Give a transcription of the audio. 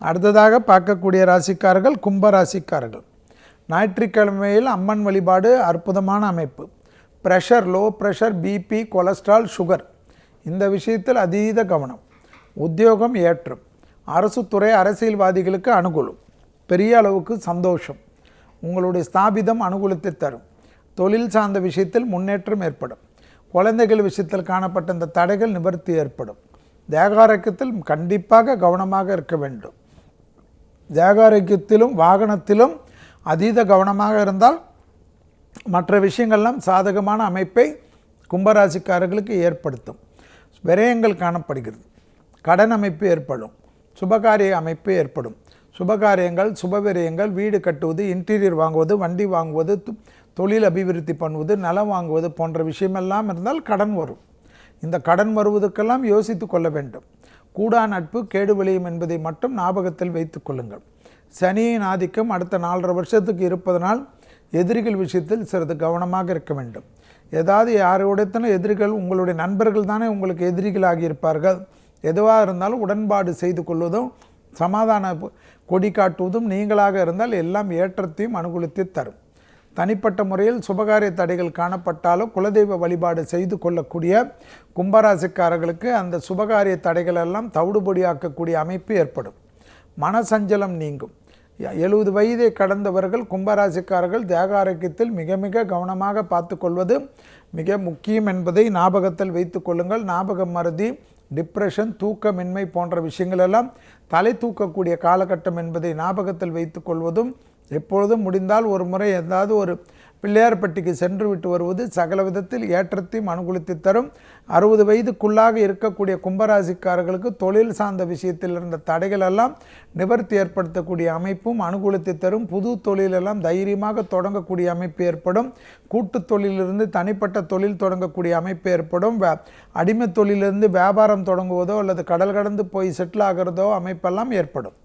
அடுத்ததாக பார்க்கக்கூடிய ராசிக்காரர்கள் கும்ப ராசிக்காரர்கள். ஞாயிற்றுக்கிழமையில் அம்மன் வழிபாடு அற்புதமான அமைப்பு. Pressure, low pressure, BP, cholesterol, sugar இந்த விஷயத்தில் அதீத கவனம். உத்தியோகம் ஏற்றம். அரசு துறை அரசியல்வாதிகளுக்கு அனுகூலம். பெரிய அளவுக்கு சந்தோஷம். உங்களுடைய ஸ்தாபிதம் அனுகூலத்தை தரும். தொழில் சார்ந்த விஷயத்தில் முன்னேற்றம் ஏற்படும். குழந்தைகள் விஷயத்தில் காணப்பட்ட இந்த தடைகள் நிவர்த்தி ஏற்படும். தேகாரோக்கியத்தில் கண்டிப்பாக கவனமாக இருக்க வேண்டும். தேகாரோக்கியத்திலும் வாகனத்திலும் அதீத கவனமாக இருந்தால் மற்ற விஷயங்கள்லாம் சாதகமான அமைப்பை கும்பராசிக்காரர்களுக்கு ஏற்படுத்தும். விரயங்கள் காணப்படுகிறது. கடன் அமைப்பு ஏற்படும். சுபகாரிய அமைப்பு ஏற்படும். சுபகாரியங்கள், சுபவிரயங்கள், வீடு கட்டுவது, இன்டீரியர் வாங்குவது, வண்டி வாங்குவது, தொழில் அபிவிருத்தி பண்ணுவது, நிலம் வாங்குவது போன்ற விஷயமெல்லாம் இருந்தால் கடன் வரும். இந்த கடன் வருவதற்கெல்லாம் யோசித்து கொள்ள வேண்டும். கூடா நட்பு கேடு விளையும் என்பதை மட்டும் ஞாபகத்தில் வைத்து கொள்ளுங்கள். சனியின் ஆதிக்கம் அடுத்த 4.5 வருஷத்துக்கு இருப்பதனால் எதிரிகள் விஷயத்தில் சிறிது கவனமாக இருக்க வேண்டும். ஏதாவது யாரோடத்தன எதிரிகள், உங்களுடைய நண்பர்கள் தானே உங்களுக்கு எதிரிகளாகி இருப்பார்கள். எதுவாக இருந்தாலும் உடன்பாடு செய்து கொள்வதும் சமாதான கொடி காட்டுவதும் நீங்களாக இருந்தால் எல்லாம் ஏற்றத்தையும் அனுகூலத்தை தரும். தனிப்பட்ட முறையில் சுபகாரிய தடைகள் காணப்பட்டாலும் குலதெய்வ வழிபாடு செய்து கொள்ளக்கூடிய கும்பராசிக்காரர்களுக்கு அந்த சுபகாரிய தடைகள் எல்லாம் தவிடுபொடியாக்கக்கூடிய அமைப்பு ஏற்படும். மனசஞ்சலம் நீங்கும். 70 வயதை கடந்தவர்கள் கும்பராசிக்காரர்கள் தேக ஆரோக்கியத்தில் மிக மிக கவனமாக பார்த்து கொள்வது மிக முக்கியம் என்பதை ஞாபகத்தில் வைத்து கொள்ளுங்கள். ஞாபக மறதி, டிப்ரெஷன், தூக்கமின்மை போன்ற விஷயங்கள் எல்லாம் தலை தூக்கக்கூடிய காலகட்டம் என்பதை ஞாபகத்தில் வைத்து கொள்வதும், எப்பொழுதும் முடிந்தால் ஒரு முறை ஏதாவது ஒரு பிள்ளையார்பட்டிக்கு சென்று விட்டு வருவது சகல விதத்தில் ஏற்றத்தையும் அனுகூலத்தை தரும். 60 வயதுக்குள்ளாக இருக்கக்கூடிய கும்பராசிக்காரர்களுக்கு தொழில் சார்ந்த விஷயத்தில் இருந்த தடைகள் எல்லாம் நிவர்த்தி ஏற்படுத்தக்கூடிய அமைப்பும் அனுகூலத்தை தரும். புது தொழிலெல்லாம் தைரியமாக தொடங்கக்கூடிய அமைப்பு ஏற்படும். கூட்டு தொழிலிருந்து தனிப்பட்ட தொழில் தொடங்கக்கூடிய அமைப்பு ஏற்படும். அடிமை தொழிலிருந்து வியாபாரம் தொடங்குவதோ அல்லது கடல் கடந்து போய் செட்டில் ஆகிறதோ அமைப்பெல்லாம் ஏற்படும்.